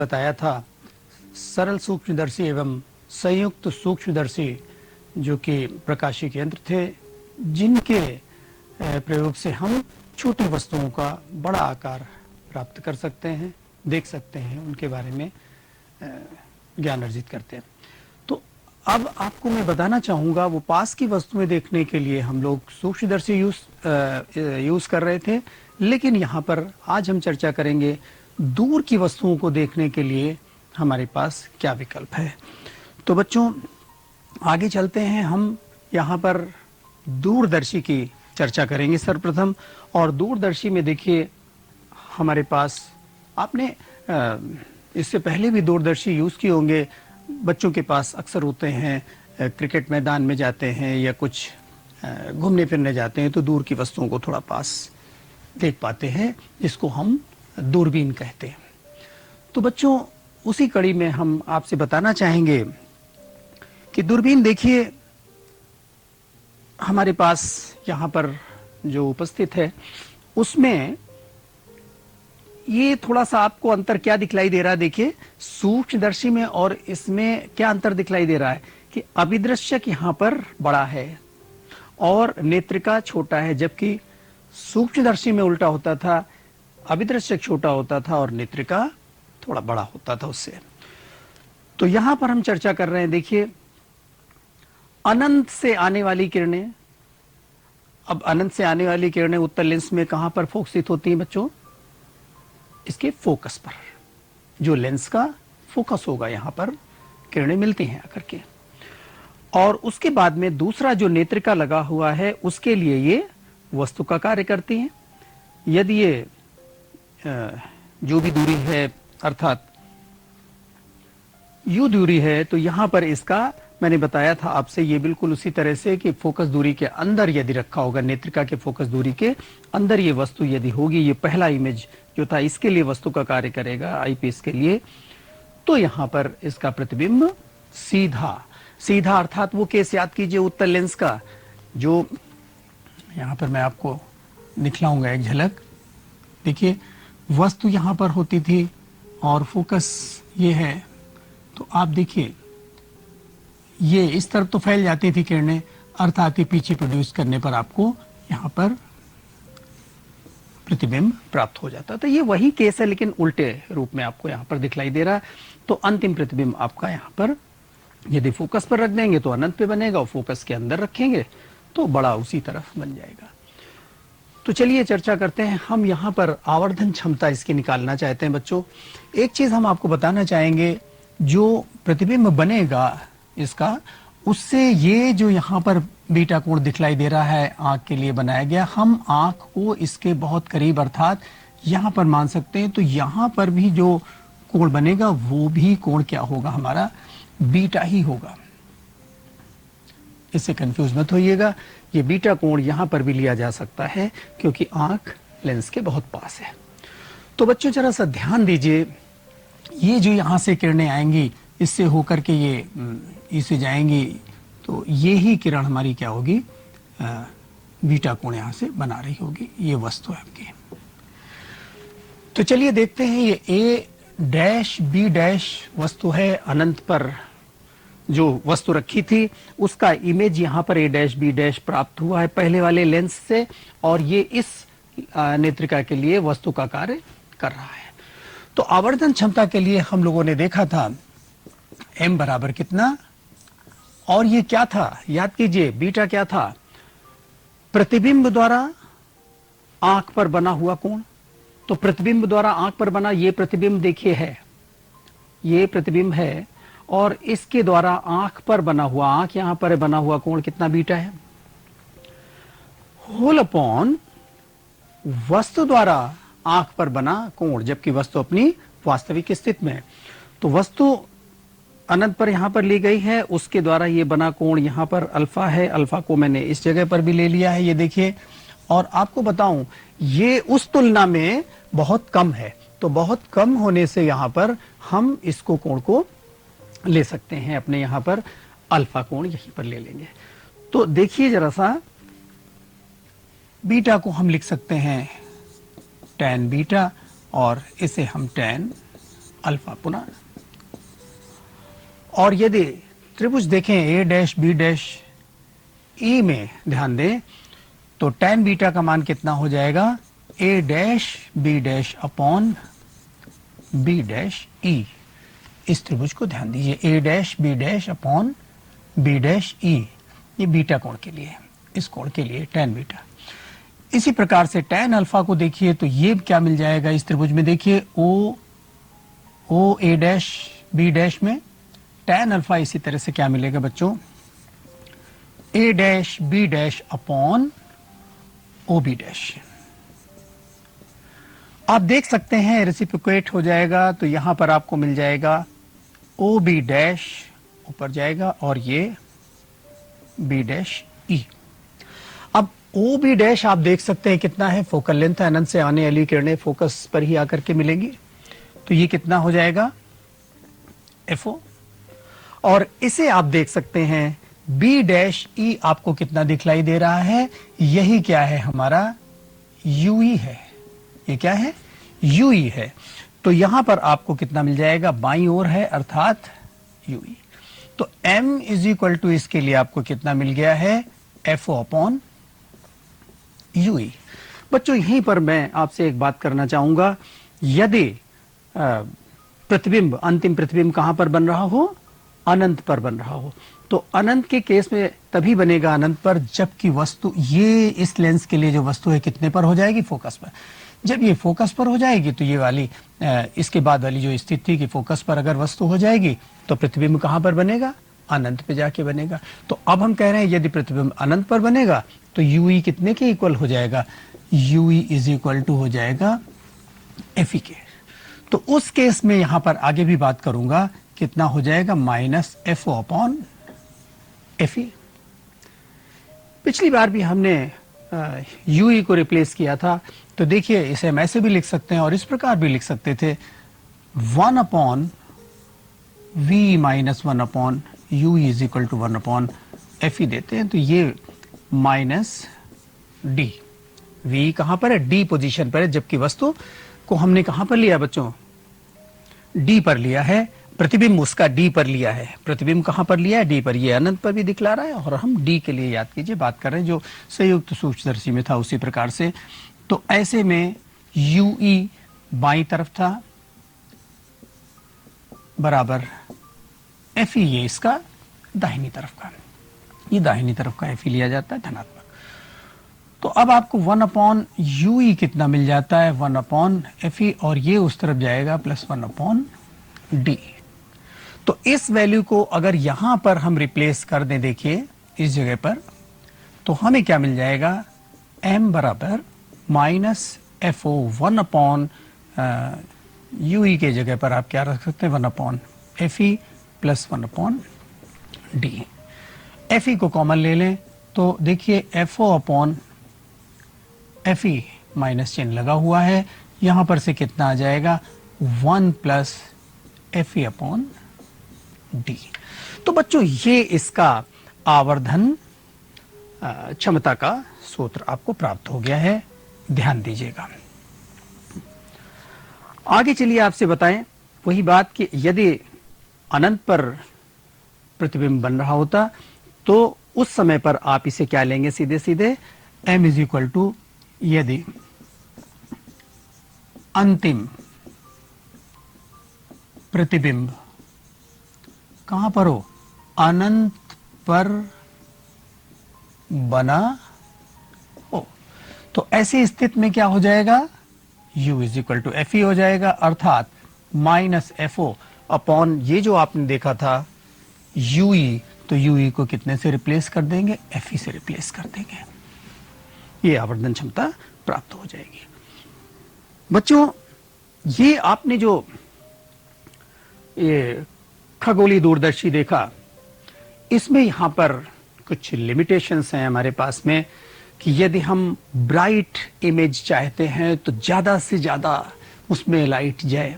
बताया था सरल सूक्ष्मदर्शी एवं संयुक्त सूक्ष्मदर्शी जो कि प्रकाशिक यंत्र थे, जिनके प्रयोग से हम छोटी वस्तुओं का बड़ा आकार प्राप्त कर सकते हैं, देख सकते हैं, उनके बारे में ज्ञान अर्जित करते हैं। तो अब आपको मैं बताना चाहूँगा, वो पास की वस्तुएं देखने के लिए हम लोग सूक्ष्मदर्शी यूज कर रहे थे, लेकिन यहाँ पर आज हम चर्चा करेंगे दूर की वस्तुओं को देखने के लिए हमारे पास क्या विकल्प है। तो बच्चों आगे चलते हैं, हम यहाँ पर दूरदर्शी की चर्चा करेंगे सर्वप्रथम। और दूरदर्शी में देखिए हमारे पास, आपने इससे पहले भी दूरदर्शी यूज किए होंगे, बच्चों के पास अक्सर होते हैं, क्रिकेट मैदान में जाते हैं या कुछ घूमने फिरने जाते हैं तो दूर की वस्तुओं को थोड़ा पास देख पाते हैं, जिसको हम दूरबीन कहते हैं। तो बच्चों उसी कड़ी में हम आपसे बताना चाहेंगे कि दूरबीन देखिए हमारे पास यहाँ पर जो उपस्थित है, उसमें ये थोड़ा सा आपको अंतर क्या दिखलाई दे रहा है। देखिए सूक्ष्मदर्शी में और इसमें क्या अंतर दिखलाई दे रहा है कि अभिदृश्यक यहाँ पर बड़ा है और नेत्रिका छोटा है, जबकि सूक्ष्मदर्शी में उल्टा होता था, अभिदृश्यक छोटा होता था और नेत्रिका थोड़ा बड़ा होता था उससे। तो यहां पर हम चर्चा कर रहे हैं, देखिए अनंत से आने वाली किरणें, अब अनंत से आने वाली किरणें उत्तल लेंस में कहां पर फोकसित होती हैं बच्चों? इसके फोकस पर, जो लेंस का फोकस होगा यहां पर किरणें मिलती हैं आकर के। और उसके बाद में दूसरा जो नेत्रिका लगा हुआ है, उसके लिए ये वस्तु का कार्य करती हैं। यदि ये जो भी दूरी है, अर्थात यू दूरी है, तो यहां पर इसका मैंने बताया था आपसे, ये बिल्कुल उसी तरह से कि फोकस दूरी के अंदर यदि रखा होगा, नेत्रिका के फोकस दूरी के अंदर ये वस्तु यदि होगी, ये पहला इमेज जो था इसके लिए वस्तु का कार्य करेगा आईपीस के लिए, तो यहां पर इसका प्रतिबिंब सीधा सीधा, अर्थात वो केस याद कीजिए उत्तल लेंस का, जो यहां पर मैं आपको दिखलाऊंगा एक झलक। देखिए वस्तु यहां पर होती थी और फोकस ये है, तो आप देखिए ये इस तरफ तो फैल जाती थी किरणें, अर्थात ये पीछे प्रोड्यूस करने पर आपको यहां पर प्रतिबिंब प्राप्त हो जाता। तो ये वही केस है, लेकिन उल्टे रूप में आपको यहां पर दिखलाई दे रहा है। तो अंतिम प्रतिबिंब आपका यहां पर यदि फोकस पर रख देंगे तो अनंत पे बनेगा, और फोकस के अंदर रखेंगे तो बड़ा उसी तरफ बन जाएगा। तो चलिए चर्चा करते हैं, हम यहाँ पर आवर्धन क्षमता इसकी निकालना चाहते हैं बच्चों। एक चीज हम आपको बताना चाहेंगे, जो प्रतिबिंब बनेगा इसका, उससे ये जो यहाँ पर बीटा कोण दिखलाई दे रहा है आंख के लिए बनाया गया, हम आंख को इसके बहुत करीब अर्थात यहाँ पर मान सकते हैं। तो यहाँ पर भी जो कोण बनेगा वो भी कोण क्या होगा, हमारा बीटा ही होगा। इससे कंफ्यूज मत होइएगा, ये बीटा कोण यहां पर भी लिया जा सकता है क्योंकि आंख लेंस के बहुत पास है। तो बच्चों जरा सा ध्यान दीजिए, ये जो यहां से किरणें आएंगी, इससे होकर के ये इसे जाएंगी, तो ये ही किरण हमारी क्या होगी, बीटा कोण यहां से बना रही होगी। ये वस्तु है आपकी। तो चलिए देखते हैं, ये ए डैश बी डैश वस्तु है, अनंत पर जो वस्तु रखी थी उसका इमेज यहाँ पर ए डैश बी डैश प्राप्त हुआ है पहले वाले लेंस से, और ये इस नेत्रिका के लिए वस्तु का कार्य कर रहा है। तो आवर्धन क्षमता के लिए हम लोगों ने देखा था m बराबर कितना, और ये क्या था याद कीजिए, बीटा क्या था, प्रतिबिंब द्वारा आंख पर बना हुआ कोण। तो प्रतिबिंब द्वारा आंख पर बना ये प्रतिबिंब देखिए है, ये प्रतिबिंब है, और इसके द्वारा आंख पर बना हुआ, आंख यहां पर बना हुआ कोण कितना बीटा है, होल अपॉन वस्तु द्वारा आंख पर बना कोण, जबकि वस्तु अपनी वास्तविक स्थिति में। तो वस्तु अनंत पर यहां पर ली गई है, उसके द्वारा ये बना कोण यहां पर अल्फा है, अल्फा को मैंने इस जगह पर भी ले लिया है, ये देखिए। और आपको बताऊं ये उस तुलना में बहुत कम है, तो बहुत कम होने से यहां पर हम इसको कोण को ले सकते हैं, अपने यहां पर अल्फा कोण यहीं पर ले लेंगे। तो देखिए जरा सा, बीटा को हम लिख सकते हैं tan बीटा, और इसे हम tan अल्फा पुनः। और यदि त्रिभुज देखें ए डैश बी डैश ई में ध्यान दें तो tan बीटा का मान कितना हो जाएगा, A dash B dash upon B dash E. इस त्रिभुज को ध्यान दीजिए, A dash B dash upon B dash E, ये बीटा कोण के लिए, इस कोण के लिए tan बीटा। इसी प्रकार से tan अल्फा को देखिए तो ये क्या मिल जाएगा इस त्रिभुज में, देखिए O A dash B dash में tan अल्फा इसी तरह से क्या मिलेगा बच्चों, A dash B dash upon O B dash. आप देख सकते हैं रेसिप्रोकेट हो जाएगा तो यहां पर आपको मिल जाएगा ओ बी डैश ऊपर जाएगा और ये बी डैश ई। अब ओ बी डैश आप देख सकते हैं कितना है, फोकल लेंथ है, अनंत से आने वाली किरणें फोकस पर ही आकर के मिलेंगी, तो ये कितना हो जाएगा FO। और इसे आप देख सकते हैं बी डैश ई आपको कितना दिखलाई दे रहा है, यही क्या है हमारा UE है, ये क्या है UE है। तो यहां पर आपको कितना मिल जाएगा, बाईं ओर है अर्थात UE। तो M इज इक्वल टू इसके लिए आपको कितना मिल गया है, FO अपॉन UE। बच्चों यहीं पर मैं आपसे एक बात करना चाहूंगा, यदि प्रतिबिंब, अंतिम प्रतिबिंब कहां पर बन रहा हो, अनंत पर बन रहा हो, तो अनंत के केस में तभी बनेगा अनंत पर जबकि वस्तु ये इस लेंस के लिए जो वस्तु है कितने पर हो जाएगी, फोकस पर। जब ये फोकस पर हो जाएगी तो ये वाली इसके बाद वाली जो स्थिति थी कि फोकस पर अगर वस्तु हो जाएगी तो प्रतिबिंब कहां पर बनेगा, अनंत पे जाके बनेगा। तो अब हम कह रहे हैं यदि प्रतिबिंब अनंत पर बनेगा तो UE कितने के इक्वल हो जाएगा, UE इज इक्वल टू हो जाएगा FE के। तो उस केस में यहां पर आगे भी बात करूंगा, कितना हो जाएगा माइनस FO अपॉन FE। पिछली बार भी हमने UE को रिप्लेस किया था, तो देखिए इसे हम ऐसे भी लिख सकते हैं और इस प्रकार भी लिख सकते थे, 1 upon V minus 1 upon UE is equal to 1 upon FE देते हैं, तो ये माइनस D। V कहां पर है, D पोजीशन पर है, जबकि वस्तु को हमने कहां पर लिया बच्चों, D पर लिया है, प्रतिबिंब उसका D पर लिया है, प्रतिबिंब कहां पर लिया है, D पर। ये अनंत पर भी दिखला रहा है और हम D के लिए याद कीजिए बात कर रहे हैं जो संयुक्त सूक्ष्मदर्शी में था उसी प्रकार से। तो ऐसे में UE बाईं तरफ था बराबर FE ये इसका दाहिनी तरफ का, ये दाहिनी तरफ का FE लिया जाता है धनात्मक। तो अब आपको 1 अपॉन UE कितना मिल जाता है, 1 अपॉन FE, और ये उस तरफ जाएगा प्लस 1 अपॉन D। तो इस वैल्यू को अगर यहां पर हम रिप्लेस कर दें, देखिए इस जगह पर, तो हमें क्या मिल जाएगा, M बराबर माइनस FO 1 अपॉन UE के जगह पर आप क्या रख सकते हैं, 1 upon FE plus 1 upon D। FE को कॉमन ले लें तो देखिए FO अपॉन FE माइनस चिन्ह लगा हुआ है, यहां पर से कितना आ जाएगा, 1 प्लस FE अपॉन D। तो बच्चों ये इसका आवर्धन क्षमता का सूत्र आपको प्राप्त हो गया है, ध्यान दीजिएगा। आगे चलिए आपसे बताएं वही बात कि यदि अनंत पर प्रतिबिंब बन रहा होता तो उस समय पर आप इसे क्या लेंगे, सीधे सीधे M इज इक्वल टू, यदि अंतिम प्रतिबिंब कहां पर हो, अनंत पर बना हो, तो ऐसी स्थिति में क्या हो जाएगा, U is equal to FE हो जाएगा, अर्थात माइनस FO अपॉन ये जो आपने देखा था UE, तो UE को कितने से रिप्लेस कर देंगे, FE से रिप्लेस कर देंगे, ये आवर्धन क्षमता प्राप्त हो जाएगी। बच्चों ये आपने जो ये खगोलीय दूरदर्शी देखा, इसमें यहां पर कुछ लिमिटेशंस हैं हमारे पास में कि यदि हम ब्राइट इमेज चाहते हैं तो ज्यादा से ज्यादा उसमें लाइट जाए,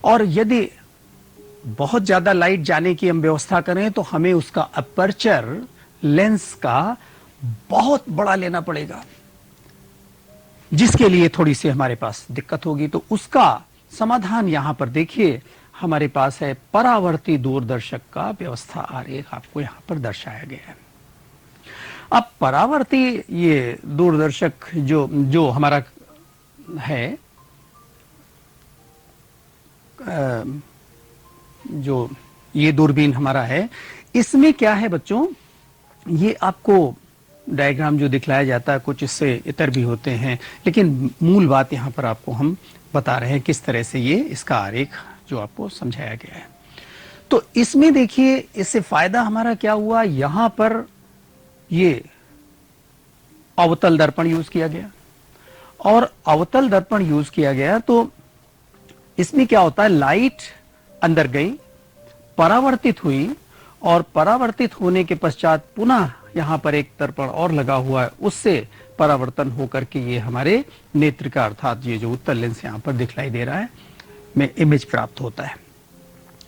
और यदि बहुत ज्यादा लाइट जाने की हम व्यवस्था करें तो हमें उसका अपर्चर लेंस का बहुत बड़ा लेना पड़ेगा, जिसके लिए थोड़ी सी हमारे पास दिक्कत होगी। तो उसका समाधान यहां पर देखिए हमारे पास है परावर्ती दूरदर्शक का व्यवस्था आरेख आपको यहां पर दर्शाया गया है। अब परावर्ती ये दूरदर्शक जो जो हमारा है, जो ये दूरबीन हमारा है, इसमें क्या है बच्चों, ये आपको डायग्राम जो दिखलाया जाता है कुछ इससे इतर भी होते हैं, लेकिन मूल बात यहाँ पर आपको हम बता रहे हैं किस तरह से ये इसका आरेख जो आपको समझाया गया है। तो इसमें देखिए इससे फायदा हमारा क्या हुआ, यहां पर ये अवतल दर्पण यूज किया गया, और अवतल दर्पण यूज किया गया तो इसमें क्या होता है, लाइट अंदर गई, परावर्तित हुई, और परावर्तित होने के पश्चात पुनः यहां पर एक दर्पण और लगा हुआ है, उससे परावर्तन होकर के ये हमारे नेत्र का अर्थात ये जो उत्तल लेंस यहां पर दिखलाई दे रहा है में इमेज प्राप्त होता है।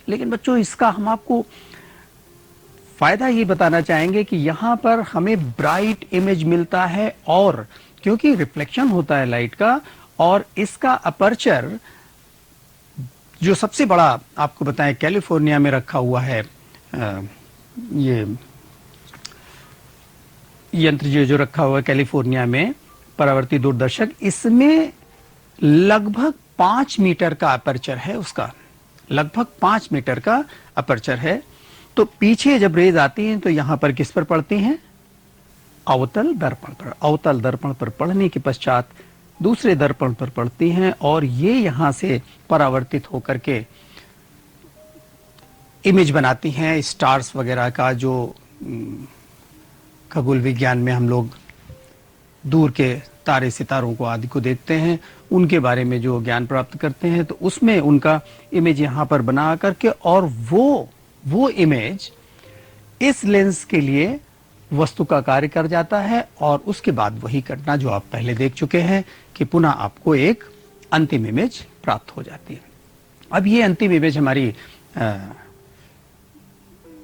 लेकिन बच्चों इसका हम आपको फायदा ये बताना चाहेंगे कि यहां पर हमें ब्राइट इमेज मिलता है, और क्योंकि रिफ्लेक्शन होता है लाइट का, और इसका अपर्चर जो सबसे बड़ा आपको बताएं कैलिफोर्निया में रखा हुआ है, ये यंत्र जो रखा हुआ है कैलिफोर्निया में परावर्ती दूरदर्शक, इसमें लगभग 5 मीटर का अपर्चर है, उसका लगभग 5 मीटर का अपर्चर है। तो पीछे जब रेज आती हैं तो यहां पर किस पर पड़ती हैं, अवतल दर्पण पर। अवतल दर्पण पर पड़ने के पश्चात दूसरे दर्पण पर पड़ती हैं, और ये यहां से परावर्तित होकर के इमेज बनाती हैं स्टार्स वगैरह का, जो खगोल विज्ञान में हम लोग दूर के तारे सितारों को आदि को देखते हैं, उनके बारे में जो ज्ञान प्राप्त करते हैं, तो उसमें उनका इमेज यहां पर बना करके, और वो इमेज इस लेंस के लिए वस्तु का कार्य कर जाता है, और उसके बाद वही घटना जो आप पहले देख चुके हैं कि पुनः आपको एक अंतिम इमेज प्राप्त हो जाती है। अब ये अंतिम इमेज हमारी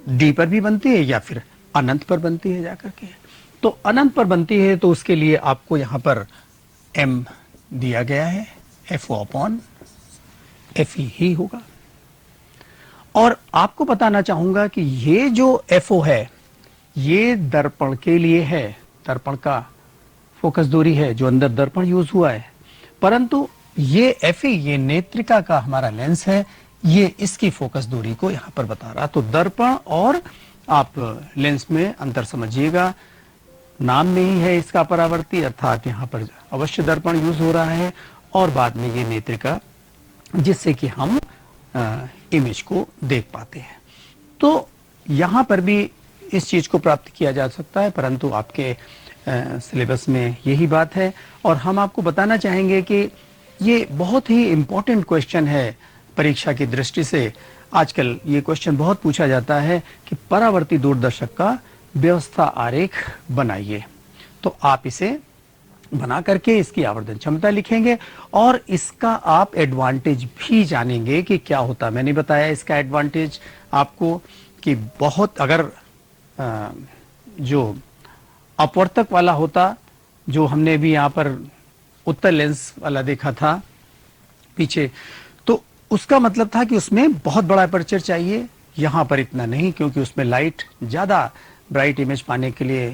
डी पर भी बनती है या फिर अनंत पर बनती है जाकर के। तो अनंत पर बनती है तो उसके लिए आपको यहां पर m दिया गया है, FO/FE ही होगा। और आपको बताना चाहूंगा कि ये जो FO है ये दर्पण के लिए है, दर्पण का फोकस दूरी है जो अंदर दर्पण यूज हुआ है, परंतु ये FE ये नेत्रिका का हमारा लेंस है, ये इसकी फोकस दूरी को यहां पर बता रहा। तो दर्पण और आप लेंस में अंतर समझिएगा, नाम में ही है इसका परावर्ती, अर्थात यहां पर अवश्य दर्पण यूज हो रहा है, और बाद में ये नेत्रिका जिससे कि हम इमेज को देख पाते हैं। तो यहां पर भी इस चीज को प्राप्त किया जा सकता है, परंतु आपके सिलेबस में यही बात है। और हम आपको बताना चाहेंगे कि ये बहुत ही इंपॉर्टेंट क्वेश्चन है परीक्षा की दृष्टि से। आजकल ये क्वेश्चन बहुत पूछा जाता है कि परावर्ती दूरदर्शक का व्यवस्था आरेख बनाइए। तो आप इसे बना करके इसकी आवर्धन क्षमता लिखेंगे, और इसका आप एडवांटेज भी जानेंगे कि क्या होता। मैंने बताया इसका एडवांटेज आपको कि बहुत, अगर जो अपवर्तक वाला होता, जो हमने भी यहाँ पर उत्तल लेंस वाला देखा था पीछे, तो उसका मतलब था कि उसमें बहुत बड़ा अपर्चर चाहिए। यहाँ पर इतना नहीं, क्योंकि उसमें लाइट ज़्यादा ब्राइट इमेज पाने के लिए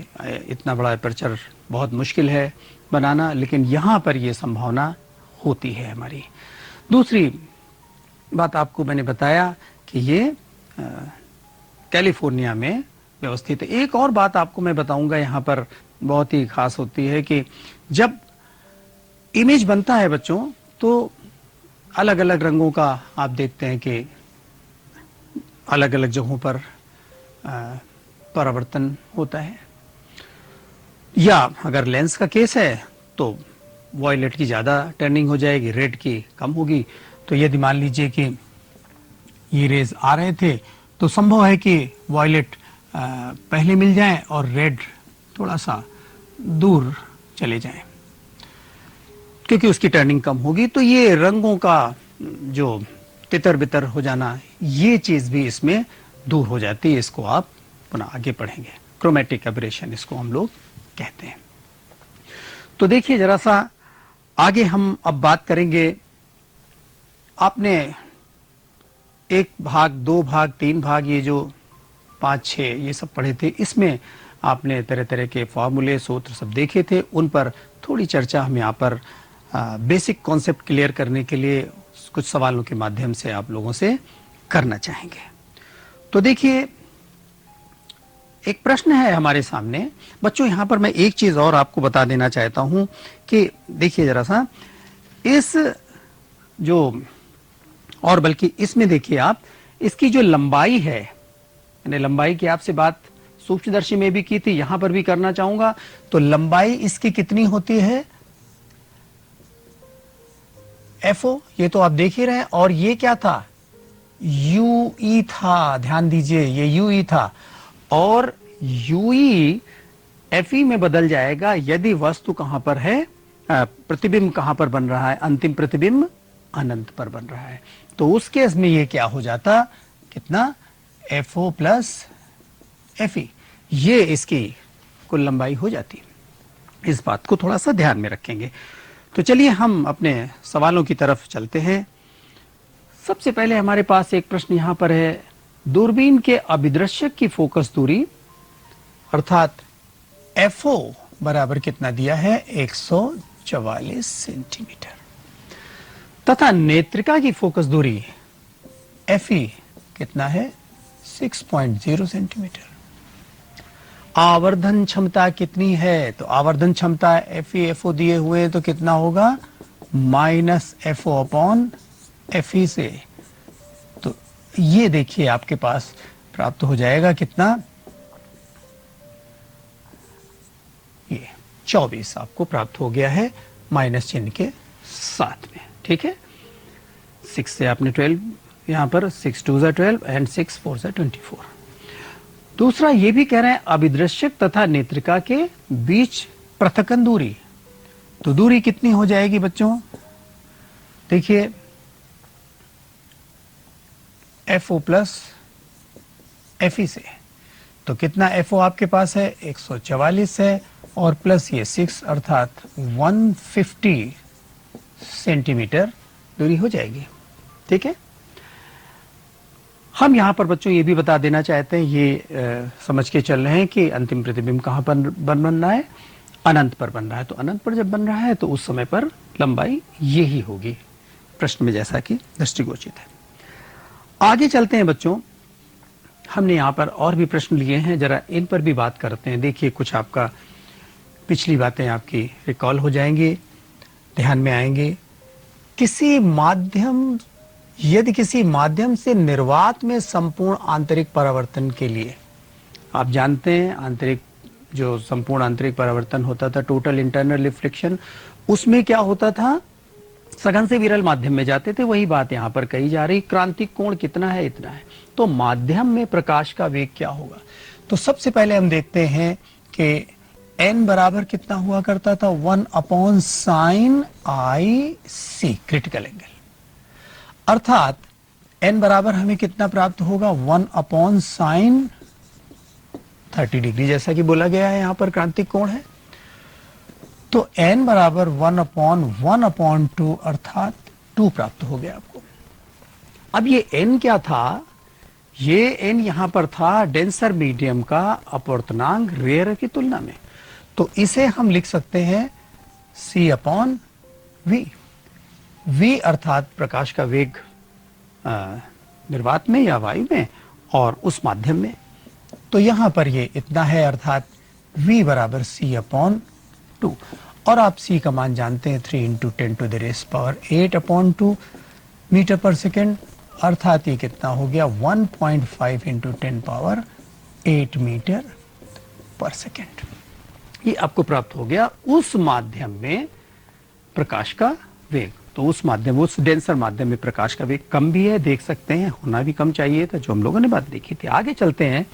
इतना बड़ा अपर्चर बहुत मुश्किल है बनाना, लेकिन यहाँ पर ये संभावना होती है हमारी। दूसरी बात आपको मैंने बताया कि ये कैलिफोर्निया में व्यवस्थित है। एक और बात आपको मैं बताऊंगा यहाँ पर बहुत ही खास होती है कि जब इमेज बनता है बच्चों, तो अलग अलग रंगों का आप देखते हैं कि अलग अलग जगहों पर परावर्तन होता है, या अगर लेंस का केस है तो वॉयलेट की ज़्यादा टर्निंग हो जाएगी, रेड की कम होगी। तो यदि मान लीजिए कि ये रेज आ रहे थे तो संभव है कि वॉयलेट पहले मिल जाए और रेड थोड़ा सा दूर चले जाएं, क्योंकि उसकी टर्निंग कम होगी। तो ये रंगों का जो तितर बितर हो जाना, ये चीज़ भी इसमें दूर हो जाती है। इसको आप पुनः आगे पढ़ेंगे, क्रोमेटिक एबरेशन इसको हम लोग कहते हैं। तो देखिए जरा सा आगे हम अब बात करेंगे आपने 1 भाग, 2 भाग, 3 भाग, ये जो 5, 6 ये सब पढ़े थे, इसमें आपने तरह तरह के फॉर्मूले, सूत्र सब देखे थे। उन पर थोड़ी चर्चा हम यहाँ पर बेसिक कॉन्सेप्ट क्लियर करने के लिए कुछ सवालों के माध्यम से आप लोगों से करना चाहेंगे। तो देखिए, एक प्रश्न है हमारे सामने बच्चों। यहाँ पर मैं एक चीज और आपको बता देना चाहता हूं कि देखिए जरा सा, इस जो, और बल्कि इसमें देखिए आप, इसकी जो लंबाई है, मैंने लंबाई की आपसे बात सूक्ष्मदर्शी में भी की थी, यहां पर भी करना चाहूंगा। तो लंबाई इसकी कितनी होती है? एफओ, ये तो आप देख ही रहे हैं। और ये क्या था? यूई था, ध्यान दीजिए, ये यूई था। और यूई एफई में बदल जाएगा यदि वस्तु कहां पर है, प्रतिबिंब कहां पर बन रहा है? अंतिम प्रतिबिंब अनंत पर बन रहा है। तो उस केस में ये क्या हो जाता? कितना? एफओ प्लस एफई, ये इसकी कुल लंबाई हो जाती। इस बात को थोड़ा सा ध्यान में रखेंगे। तो चलिए हम अपने सवालों की तरफ चलते हैं। सबसे पहले हमारे पास एक प्रश्न यहां पर है, दूरबीन के अभिदृश्यक की फोकस दूरी अर्थात एफओ बराबर कितना दिया है? 144 सेंटीमीटर, तथा नेत्रिका की फोकस दूरी एफई कितना है? 6.0 सेंटीमीटर। आवर्धन क्षमता कितनी है? तो आवर्धन क्षमता एफई एफओ दिए हुए हैं, तो कितना होगा? माइनस एफओ अपॉन एफई से। तो ये देखिए आपके पास प्राप्त हो जाएगा कितना? ये 24 आपको प्राप्त हो गया है, माइनस चिन्ह के साथ में। ठीक है, 6 से आपने 12, यहां पर 6 2 जा 12 एंड 6 4 जा 24। दूसरा ये भी कह रहे हैं अभिदृश्यक तथा नेत्रिका के बीच पृथक्कन दूरी। तो दूरी कितनी हो जाएगी बच्चों? देखिए, एफओ प्लस एफई से, तो कितना एफओ आपके पास है? 144 है, और प्लस ये 6 अर्थात 150 सेंटीमीटर दूरी हो जाएगी। ठीक है, हम यहां पर बच्चों ये भी बता देना चाहते हैं, ये समझ के चल रहे हैं कि अंतिम प्रतिबिंब कहां पर बन रहा है? अनंत पर बन रहा है। तो अनंत पर जब बन रहा है तो उस समय पर लंबाई ये ही होगी, प्रश्न में जैसा कि दृष्टिगोचरित है। आगे चलते हैं बच्चों, हमने यहां पर और भी प्रश्न लिए हैं, जरा इन पर भी बात करते हैं। देखिए, कुछ आपका पिछली बातें आपकी रिकॉल हो जाएंगी, ध्यान में आएंगे। यदि किसी माध्यम से निर्वात में संपूर्ण आंतरिक परावर्तन के लिए, आप जानते हैं आंतरिक, जो संपूर्ण आंतरिक परावर्तन होता था, टोटल इंटरनल रिफ्लेक्शन, उसमें क्या होता था? सघन से विरल माध्यम में जाते थे। वही बात यहां पर कही जा रही, क्रांतिक कोण कितना है? इतना है। तो माध्यम में प्रकाश का वेग क्या होगा? तो सबसे पहले हम देखते हैं कि n बराबर कितना हुआ करता था? 1/sin IC, critical angle. अर्थात n बराबर हमें कितना प्राप्त होगा? 1/sin 30 डिग्री, जैसा कि बोला गया है, यहां पर क्रांतिक कोण है। तो n बराबर 1/1/2 अर्थात 2 प्राप्त हो गया आपको। अब ये n क्या था? ये n यहां पर था डेंसर मीडियम का अपवर्तनांक रेयर की तुलना में। तो इसे हम लिख सकते हैं c/v। v अर्थात प्रकाश का वेग निर्वात में या वायु में और उस माध्यम में। तो यहां पर ये इतना है, अर्थात v बराबर c/2। और आप c का मान जानते हैं, 3 × 10⁸ मीटर पर सेकेंड, अर्थात ये कितना हो गया? 1.5 × 10⁸ मीटर पर सेकेंड। ये आपको प्राप्त हो गया उस माध्यम में प्रकाश का वेग। तो उस माध्यम, उस डेंसर माध्यम में प्रकाश का वेग कम भी है, देख सकते हैं, होना भी कम चाहिए था, जो हम लोगों ने बात देखी थी। आगे चलते हैं,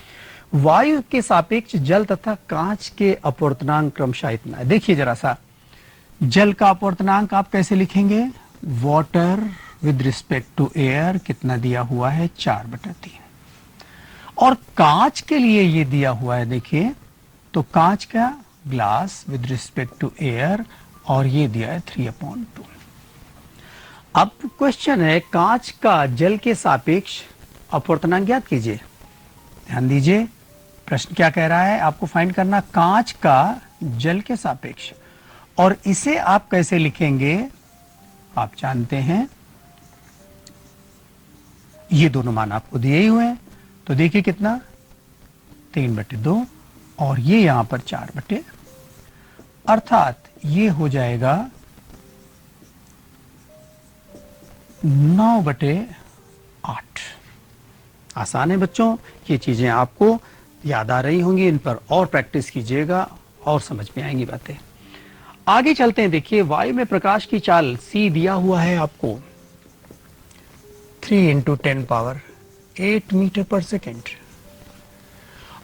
वायु के सापेक्ष जल तथा कांच के अपवर्तनांक क्रमशः इतना है। देखिए जरा सा, जल का अपवर्तनांक आप कैसे लिखेंगे? Water with respect to air कितना दिया हुआ है? 4/3। और कांच के लिए ये दिया हुआ है, देखिए, तो कांच का glass with respect to air, और ये दिया है 3/2। अब क्वेश्चन है कांच का जल के सापेक्ष अपवर्तनांक ज्ञात कीजिए। ध्यान दीजिए, प्रश्न क्या कह रहा है, आपको फाइंड करना कांच का जल के सापेक्ष, और इसे आप कैसे लिखेंगे आप जानते हैं। ये दोनों मान आपको दिए ही हुए हैं, तो देखिए कितना 3/2 और ये यहां पर 4/, अर्थात ये हो जाएगा 9/8। आसान है बच्चों, ये चीजें आपको याद आ रही होंगी, इन पर और प्रैक्टिस कीजिएगा और समझ में आएंगी बातें। आगे चलते हैं। देखिए वायु में प्रकाश की चाल c दिया हुआ है आपको 3 × 10⁸ मीटर पर सेकेंड,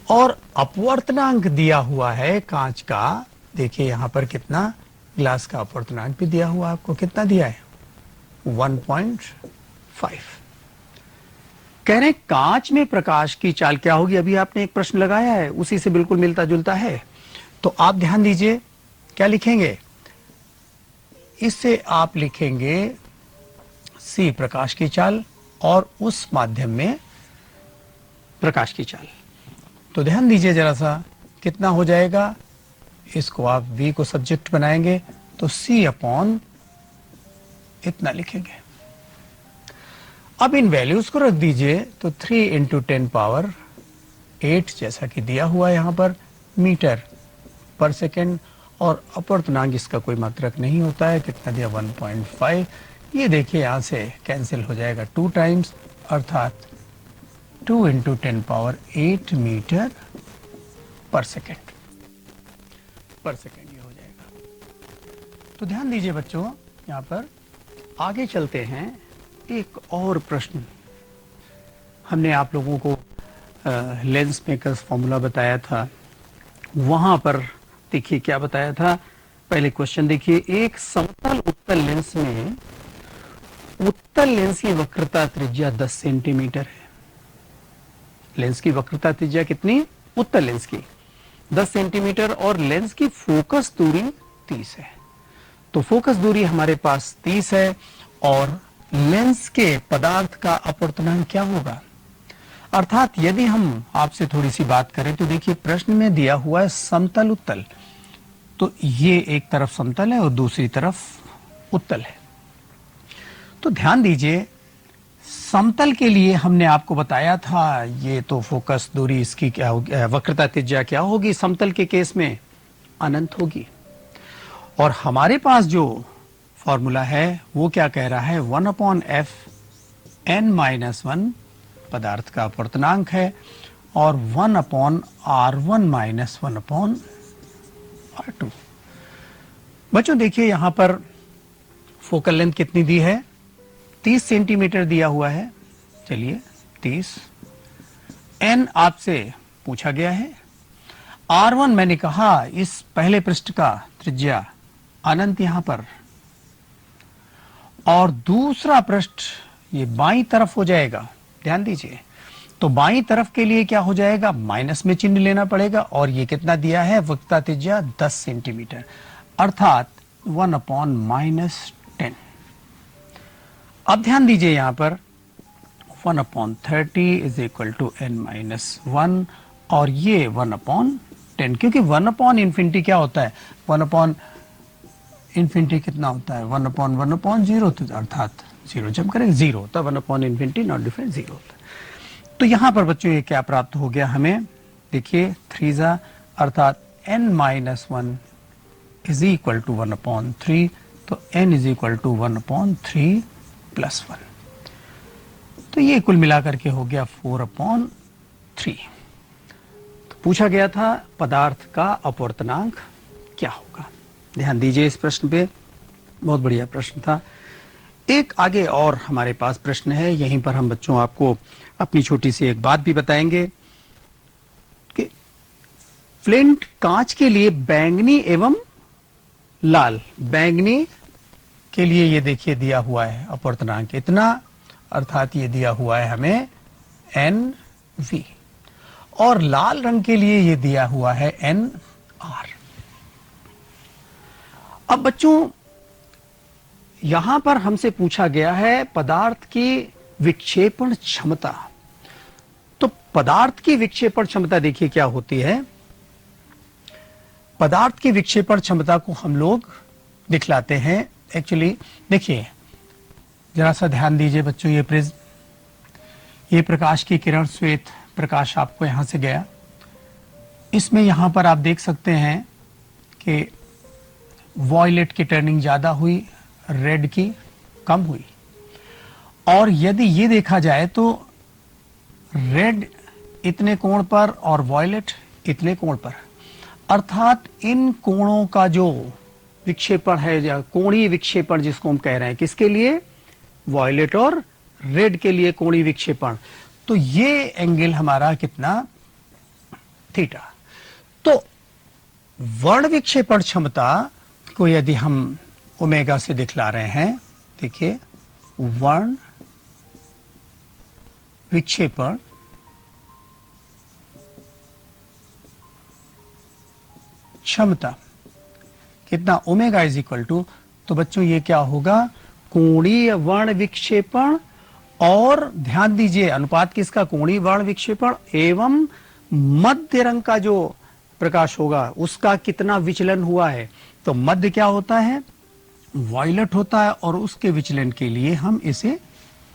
और अपवर्तनांक दिया हुआ है कांच का। देखिए यहां पर कितना, ग्लास का अपवर्तनांक भी दिया हुआ आपको, कितना दिया है 1.5। कह रहे हैं कांच में प्रकाश की चाल क्या होगी। अभी आपने एक प्रश्न लगाया है, उसी से बिल्कुल मिलता जुलता है, तो आप ध्यान दीजिए क्या लिखेंगे। इससे आप लिखेंगे c प्रकाश की चाल और उस माध्यम में प्रकाश की चाल। तो ध्यान दीजिए जरा सा, कितना हो जाएगा, इसको आप v को सब्जेक्ट बनाएंगे तो c अपॉन इतना लिखेंगे। अब इन वैल्यूज को रख दीजिए, तो 3 × 10⁸ जैसा कि दिया हुआ है यहां पर मीटर पर सेकेंड, और अपवर्तनांक इसका कोई मात्रक नहीं होता है, कितना दिया 1.5। ये देखिए यहां से कैंसिल हो जाएगा 2 टाइम्स, अर्थात 2 × 10⁸ मीटर पर सेकेंड ये हो जाएगा। तो ध्यान दीजिए बच्चों, यहां पर आगे चलते हैं। एक और प्रश्न हमने आप लोगों को लेंस मेकर्स फॉर्मूला बताया था, वहां पर देखिए क्या बताया था। पहले क्वेश्चन देखिए, एक समतल उत्तल लेंस में उत्तल लेंस की वक्रता त्रिज्या 10 सेंटीमीटर है। लेंस की वक्रता त्रिज्या कितनी, उत्तल लेंस की 10 सेंटीमीटर, और लेंस की फोकस दूरी 30 है। तो फोकस दूरी हमारे पास 30 है, और लेंस के पदार्थ का अपवर्तनांक क्या होगा। अर्थात यदि हम आपसे थोड़ी सी बात करें तो देखिए प्रश्न में दिया हुआ है समतल उत्तल, तो ये एक तरफ समतल है और दूसरी तरफ उत्तल है। तो ध्यान दीजिए, समतल के लिए हमने आपको बताया था, ये तो फोकस दूरी इसकी क्या होगी, वक्रता त्रिज्या क्या होगी, समतल के केस में अनंत होगी। और हमारे पास जो फॉर्मूला है वो क्या कह रहा है, 1/f n-1 पदार्थ का अपवर्तनांक है, और 1/r1 - 1/r2। बच्चों देखिए यहां पर फोकल लेंथ कितनी दी है, 30 सेंटीमीटर दिया हुआ है। चलिए 30, n आपसे पूछा गया है, r1 मैंने कहा इस पहले पृष्ठ का त्रिज्या अनंत यहां पर, और दूसरा पृष्ठ ये बाईं तरफ हो जाएगा। ध्यान दीजिए, तो बाईं तरफ के लिए क्या हो जाएगा, माइनस में चिन्ह लेना पड़ेगा, और ये कितना दिया है, वक्रता त्रिज्या 10 सेंटीमीटर, अर्थात 1/-10। अब ध्यान दीजिए यहां पर 1/30 = n-1, और ये 1/10, क्योंकि 1/∞ क्या होता है, 1/∞ कितना होता है, 1/1/0, तो अर्थात 0 जब करें 0, तब 1/∞ नॉट डिफरेंट 0 होता है। तो यहां पर बच्चों ये क्या प्राप्त हो गया हमें, देखिए 3 अर्थात n-1 = 1/3, तो n = 1/3 + 1, तो ये कुल मिलाकर के हो गया 4/3। तो पूछा गया था पदार्थ का अपवर्तनांक क्या होगा। ध्यान दीजिए इस प्रश्न पे, बहुत बढ़िया प्रश्न था। एक आगे और हमारे पास प्रश्न है, यहीं पर हम बच्चों आपको अपनी छोटी सी एक बात भी बताएंगे कि फ्लिंट कांच के लिए बैंगनी एवं लाल, बैंगनी के लिए ये देखिए दिया हुआ है अपवर्तनांक इतना, अर्थात ये दिया हुआ है हमें NV, और लाल रंग के लिए ये दिया हुआ है NR। अब बच्चों यहां पर हमसे पूछा गया है पदार्थ की विक्षेपण क्षमता। तो पदार्थ की विक्षेपण क्षमता देखिए क्या होती है। पदार्थ की विक्षेपण क्षमता को हम लोग दिखलाते हैं। एक्चुअली देखिए, जरा सा ध्यान दीजिए बच्चों, ये प्रिज्म, ये प्रकाश की किरण, श्वेत प्रकाश आपको यहां से गया, इसमें यहां पर आप देख सकते हैं कि वॉयलेट की टर्निंग ज्यादा हुई, रेड की कम हुई। और यदि ये देखा जाए तो रेड इतने कोण पर और वॉयलेट इतने कोण पर, अर्थात इन कोणों का जो विक्षेपण है या कोणीय विक्षेपण जिसको हम कह रहे हैं, किसके लिए, वॉयलेट और रेड के लिए कोणीय विक्षेपण। तो ये एंगल हमारा कितना, थीटा। तो वर्ण विक्षेपण क्षमता को यदि हम ओमेगा से दिखला रहे हैं, देखिए वर्ण विक्षेपण क्षमता कितना, ओमेगा इज इक्वल टू, तो बच्चों ये क्या होगा, कोणीय वर्ण विक्षेपण और ध्यान दीजिए अनुपात किसका, कोणीय वर्ण विक्षेपण एवं मध्य रंग का जो प्रकाश होगा उसका कितना विचलन हुआ है। तो मध्य क्या होता है, वॉयलेट होता है, और उसके विचलन के लिए हम इसे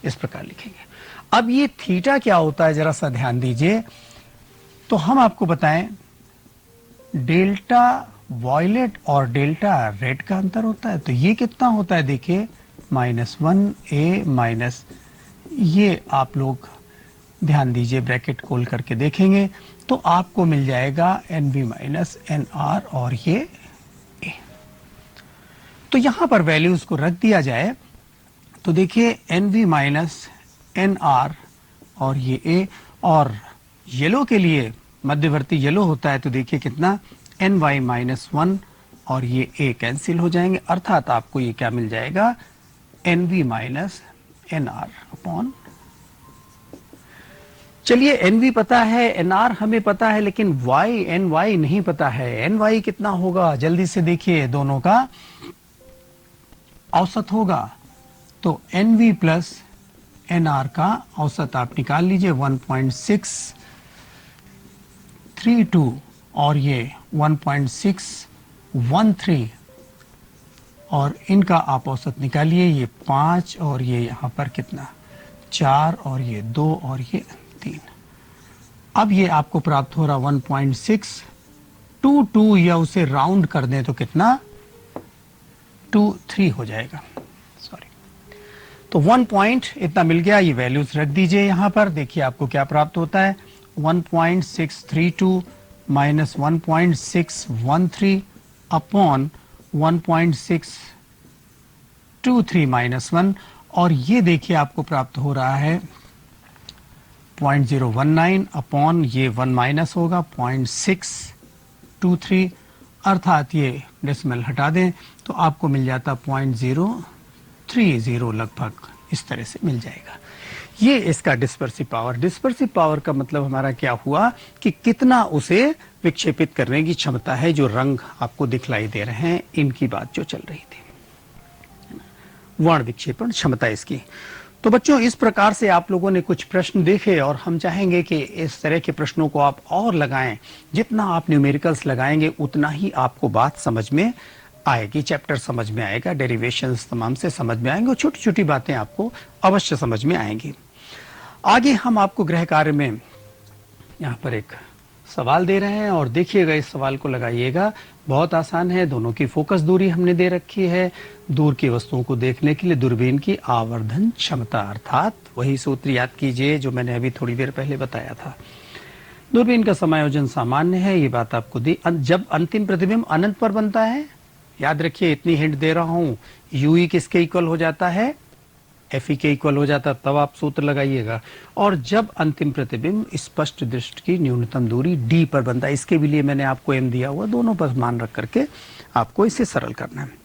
इस प्रकार लिखेंगे। अब ये थीटा क्या होता है, जरा सा ध्यान दीजिए। तो हम आपको बताएं, डेल्टा वॉयलेट और डेल्टा रेड का अंतर होता है। तो ये कितना होता है, देखिए -1a माइनस, ये आप लोग ध्यान दीजिए ब्रैकेट खोल करके देखेंगे तो आपको मिल जाएगा NV माइनस NR और ये A। तो यहां पर वैल्यूज को रख दिया जाए तो देखिए NV माइनस NR और ये A, और येलो के लिए मध्यवर्ती येलो होता है तो देखिए कितना, NY माइनस 1 और ये A कैंसिल हो जाएंगे, अर्थात आपको ये क्या मिल जाएगा, NV माइनस NR अपॉन। चलिए NV पता है, NR हमें पता है, लेकिन NY नहीं पता है। NY कितना होगा, जल्दी से देखिए, दोनों का औसत होगा। तो NV प्लस NR का औसत आप निकाल लीजिए, 1.632 और ये 1.613, और इनका आप औसत निकालिए, ये 5 और ये यहां पर कितना, 4 और ये 2 और ये 3। अब ये आपको प्राप्त हो रहा 1.622, या उसे राउंड कर दें तो कितना, 23 हो जाएगा, सॉरी। तो 1 पॉइंट इतना मिल गया, ये वैल्यूज रख दीजिए यहां पर, देखिए आपको क्या प्राप्त होता है, 1.632 माइनस 1.613 अपॉन 1.623 माइनस 1, और ये देखिए आपको प्राप्त हो रहा है 0.019 अपॉन ये 1 माइनस होगा 0.623, अर्थात ये डेसिमल हटा दें तो आपको मिल जाता 0.030 लगभग, इस तरह से मिल जाएगा। ये इसका डिस्पर्सिव पावर। डिस्पर्सिव पावर का मतलब हमारा क्या हुआ कि कितना उसे विक्षेपित करने की क्षमता है। जो रंग आपको दिखलाई दे रहे हैं इनकी बात जो चल रही थी, वर्ण विक्षेपण क्षमता इसकी। तो बच्चों इस प्रकार से आप लोगों ने कुछ प्रश्न देखे, और हम चाहेंगे कि इस तरह के प्रश्नों को आप और लगाएं। जितना आप न्यूमेरिकल्स लगाएंगे उतना ही आपको बात समझ में आएगी, चैप्टर समझ में आएगा, डेरिवेशंस तमाम से समझ में आएंगे, और छोटी छोटी बातें आपको अवश्य समझ में आएंगी। आगे हम आपको गृह कार्य में यहाँ पर एक सवाल दे रहे हैं, और देखिएगा इस सवाल को लगाइएगा। बहुत आसान है, दोनों की फोकस दूरी हमने दे रखी है। दूर की वस्तुओं को देखने के लिए दूरबीन की आवर्धन क्षमता, अर्थात वही सूत्र याद कीजिए जो मैंने अभी थोड़ी देर पहले बताया था। दूरबीन का समायोजन सामान्य है, ये बात आपको दी। जब अंतिम प्रतिबिंब अनंत पर बनता है, याद रखिए इतनी हिंट दे रहा हूं, यूई किसके इक्वल हो जाता है, एफ के इक्वल हो जाता, तब आप सूत्र लगाइएगा। और जब अंतिम प्रतिबिंब स्पष्ट दृष्टि की न्यूनतम दूरी डी पर बनता है, इसके भी लिए मैंने आपको एम दिया हुआ, दोनों पर मान रख करके आपको इसे सरल करना है।